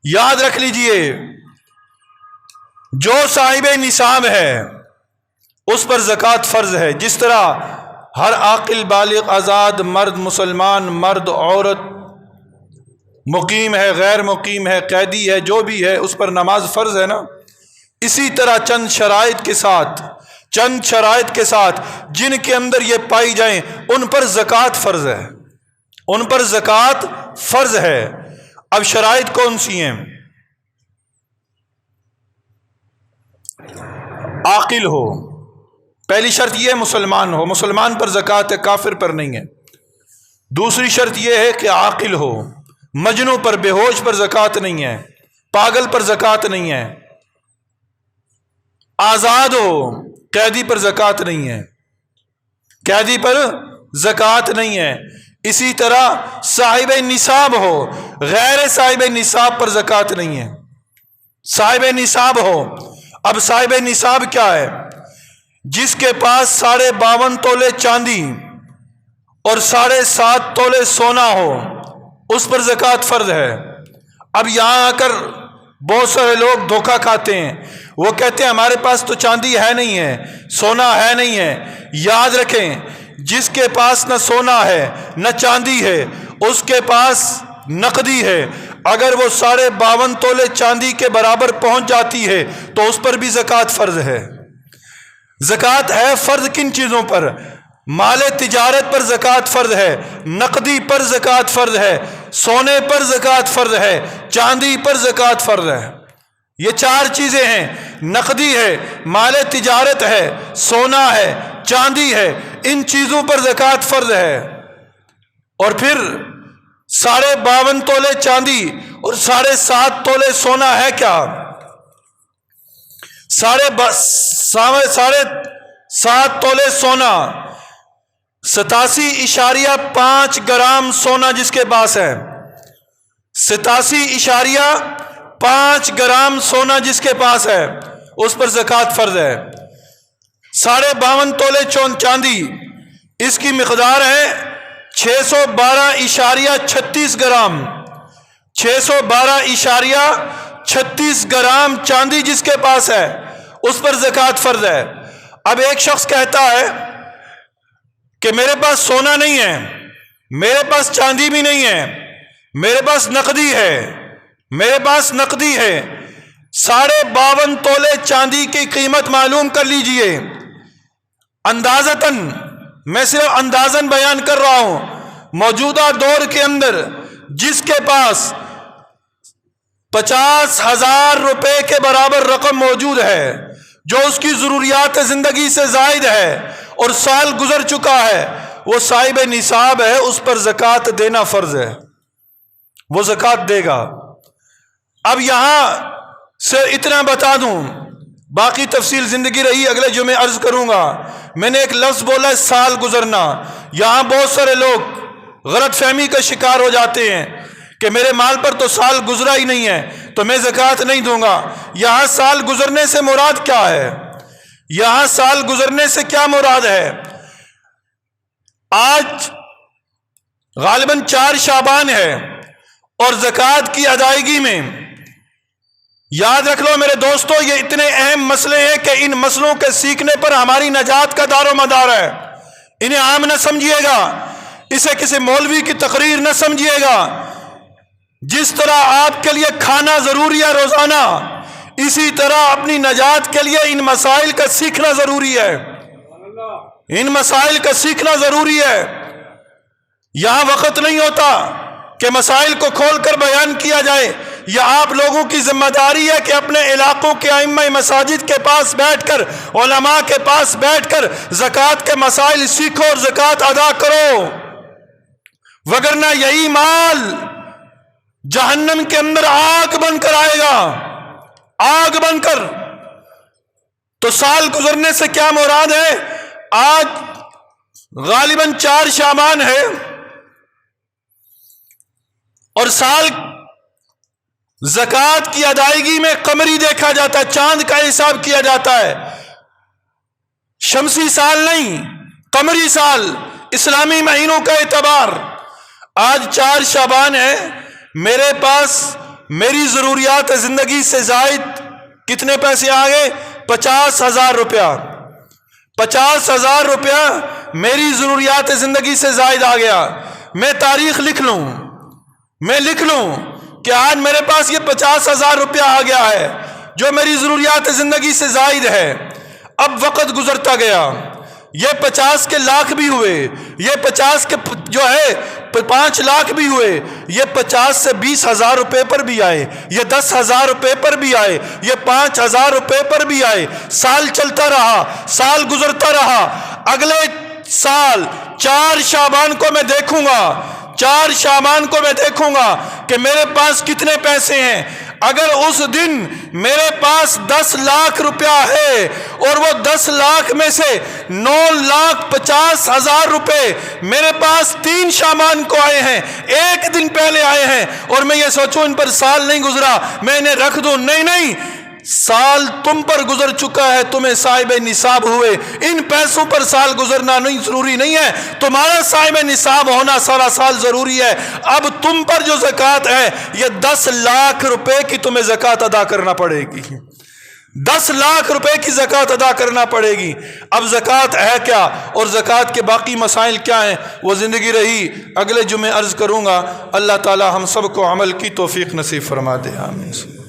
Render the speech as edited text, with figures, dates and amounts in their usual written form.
یاد رکھ لیجئے، جو صاحب نصاب ہے اس پر زکوٰۃ فرض ہے، جس طرح ہر عاقل بالغ آزاد مرد، مسلمان مرد عورت، مقیم ہے غیر مقیم ہے قیدی ہے جو بھی ہے اس پر نماز فرض ہے نا، اسی طرح چند شرائط کے ساتھ جن کے اندر یہ پائی جائیں ان پر زکوٰۃ فرض ہے، ان پر زکوٰۃ فرض ہے۔ اب شرائط کون سی ہیں؟ عاقل ہو، پہلی شرط یہ ہے مسلمان ہو، مسلمان پر زکوٰۃ ہے، کافر پر نہیں ہے۔ دوسری شرط یہ ہے کہ عاقل ہو، مجنوں پر، بے ہوش پر زکوٰۃ نہیں ہے، پاگل پر زکوٰۃ نہیں ہے۔ آزاد ہو، قیدی پر زکوٰۃ نہیں ہے، قیدی پر زکوٰۃ نہیں ہے۔ اسی طرح صاحب نصاب ہو، غیر صاحب نصاب پر زکوٰۃ نہیں ہے، صاحب نصاب ہو۔ اب صاحب نصاب کیا ہے؟ جس کے پاس 52.5 تولے چاندی اور 7.5 تولے سونا ہو اس پر زکوٰۃ فرض ہے۔ اب یہاں آ کر بہت سارے لوگ دھوکہ کھاتے ہیں، وہ کہتے ہیں ہمارے پاس تو چاندی ہے نہیں ہے، سونا ہے نہیں ہے۔ یاد رکھیں، جس کے پاس نہ سونا ہے نہ چاندی ہے اس کے پاس نقدی ہے، اگر وہ 52.5 تولے چاندی کے برابر پہنچ جاتی ہے تو اس پر بھی زکوٰۃ فرض ہے۔ زکوٰۃ ہے فرض کن چیزوں پر؟ مال تجارت پر زکوٰۃ فرض ہے، نقدی پر زکوٰۃ فرض ہے، سونے پر زکوٰۃ فرض ہے، چاندی پر زکوٰۃ فرض ہے۔ یہ 4 چیزیں ہیں، نقدی ہے، مال تجارت ہے، سونا ہے، چاندی ہے، ان چیزوں پر زکوٰۃ فرض ہے۔ اور پھر 52.5 تولے چاندی اور 7.5 تولے سونا ہے کیا؟ 7.5 تولے سونا، 87.5 گرام سونا جس کے پاس ہے، 87.5 گرام سونا جس کے پاس ہے اس پر زکوٰۃ فرض ہے۔ 52.5 تولے چاندی، اس کی مقدار ہے 612.36 گرام، 612.36 گرام چاندی جس کے پاس ہے اس پر زکوٰۃ فرض ہے۔ اب ایک شخص کہتا ہے کہ میرے پاس سونا نہیں ہے، میرے پاس چاندی بھی نہیں ہے، میرے پاس نقدی ہے، میرے پاس نقدی ہے۔ 52.5 تولے چاندی کی قیمت معلوم کر لیجئے، اندازتاً، میں صرف اندازاً بیان کر رہا ہوں، موجودہ دور کے اندر جس کے پاس 50,000 روپے کے برابر رقم موجود ہے، جو اس کی ضروریات زندگی سے زائد ہے اور سال گزر چکا ہے، وہ صاحب نصاب ہے، اس پر زکوٰۃ دینا فرض ہے، وہ زکوٰۃ دے گا۔ اب یہاں سے اتنا بتا دوں، باقی تفصیل زندگی رہی اگلے جمعے عرض کروں گا۔ میں نے ایک لفظ بولا ہے سال گزرنا، یہاں بہت سارے لوگ غلط فہمی کا شکار ہو جاتے ہیں کہ میرے مال پر تو سال گزرا ہی نہیں ہے تو میں زکوٰۃ نہیں دوں گا۔ یہاں سال گزرنے سے مراد کیا ہے؟ یہاں سال گزرنے سے کیا مراد ہے؟ آج غالباً 4 شعبان ہے اور زکوٰۃ کی ادائیگی میں یاد رکھ لو میرے دوستو، یہ اتنے اہم مسئلے ہیں کہ ان مسئلوں کے سیکھنے پر ہماری نجات کا دار و مدار ہے۔ انہیں عام نہ سمجھیے گا، اسے کسی مولوی کی تقریر نہ سمجھیے گا۔ جس طرح آپ کے لیے کھانا ضروری ہے روزانہ، اسی طرح اپنی نجات کے لیے ان مسائل کا سیکھنا ضروری ہے، ان مسائل کا سیکھنا ضروری ہے۔ یہاں وقت نہیں ہوتا کہ مسائل کو کھول کر بیان کیا جائے، یہ آپ لوگوں کی ذمہ داری ہے کہ اپنے علاقوں کے ائمہ مساجد کے پاس بیٹھ کر، علماء کے پاس بیٹھ کر زکوٰۃ کے مسائل سیکھو اور زکوٰۃ ادا کرو، وگرنہ یہی مال جہنم کے اندر آگ بن کر آئے گا، آگ بن کر۔ تو سال گزرنے سے کیا مراد ہے؟ آج غالباً 4 شعبان ہے اور سال زکوٰۃ کی ادائیگی میں قمری دیکھا جاتا ہے، چاند کا حساب کیا جاتا ہے، شمسی سال نہیں، قمری سال، اسلامی مہینوں کا اعتبار۔ آج 4 شعبان ہے، میرے پاس میری ضروریات زندگی سے زائد کتنے پیسے آ گئے؟ 50,000 روپیہ. 50,000 روپیہ میری ضروریات زندگی سے زائد آ گیا. میں تاریخ لکھ لوں، میں لکھ لوں کہ آج میرے پاس یہ 50,000 روپیہ آ گیا ہے جو میری ضروریات زندگی سے زائد ہے. اب وقت گزرتا گیا، یہ 50 کے لاکھ بھی ہوئے، یہ 50 کے جو ہے 5 لاکھ بھی ہوئے، یہ 50 سے 20,000 روپے پر بھی آئے، یہ 10,000 روپے پر بھی آئے، یہ 5,000 روپے پر بھی آئے. سال چلتا رہا، سال گزرتا رہا. اگلے سال 4 شعبان کو میں دیکھوں گا، 4 شعبان کو میں دیکھوں گا کہ میرے پاس کتنے پیسے ہیں. اگر اس دن میرے پاس 10 لاکھ روپیہ ہے اور وہ 10 لاکھ میں سے 9,50,000 روپے میرے پاس 3 شعبان کو آئے ہیں، 1 دن پہلے آئے ہیں، اور میں یہ سوچوں ان پر سال نہیں گزرا میں انہیں رکھ دوں، نہیں، سال تم پر گزر چکا ہے، تمہیں صاحب نصاب ہوئے. ان پیسوں پر سال گزرنا نہیں ضروری نہیں ہے، تمہارا صاحب نصاب ہونا سارا سال ضروری ہے. اب تم پر جو زکوٰۃ ہے یہ 10 لاکھ روپے کی تمہیں زکوٰۃ ادا کرنا پڑے گی، 10 لاکھ روپے کی زکوٰۃ ادا کرنا پڑے گی. اب زکوٰۃ ہے کیا اور زکوٰۃ کے باقی مسائل کیا ہیں وہ زندگی رہی اگلے جمعے عرض کروں گا. اللہ تعالی ہم سب کو عمل کی توفیق نصیب فرما دے. آمین.